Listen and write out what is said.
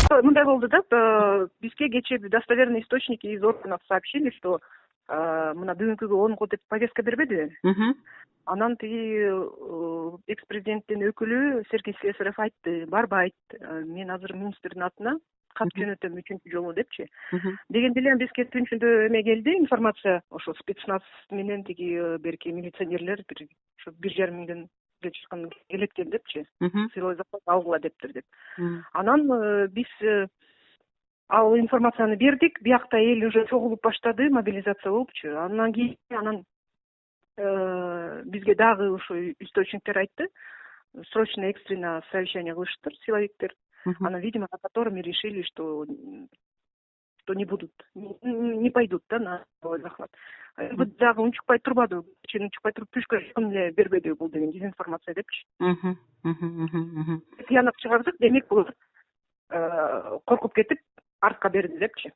мындай болду да, бизге кечээ достоверный источники из органов сообщили, что мына бүгүнкүгө 10 деп повестка бербедиби? Анан тиги экс-президенттин өкүлү Сергей Слесарев айтты, барбайт, мен азыр министрдин атына кат жөнөтөм 3-чү жолу депчи. Дегенде эле бизге түнчүндө эме келди, информация, ошо спецназ менен тиги берки милиционерлер ошо 1,5 миңден чыккан электен депчи. Сыйлой закон алгыла дептир деп. Анан биз ал информацияны бердик, биякта эл уже чогулуп баштады, мобилизация болупчу. Андан кийин бизге дагы ошо источниктер айтты, срочно экстренно совещание кылышыптыр силовиктер. Анан, видимо, на котором и решили, что не будут, не пойдут, да, на захват. Дагы унчукпай турбады, унчукпай туруп түшкө жакын эле бербеди бул деген дезинформация депчи. Тыянак чыгардык, демек булар коркуп кетип артка берди депчи.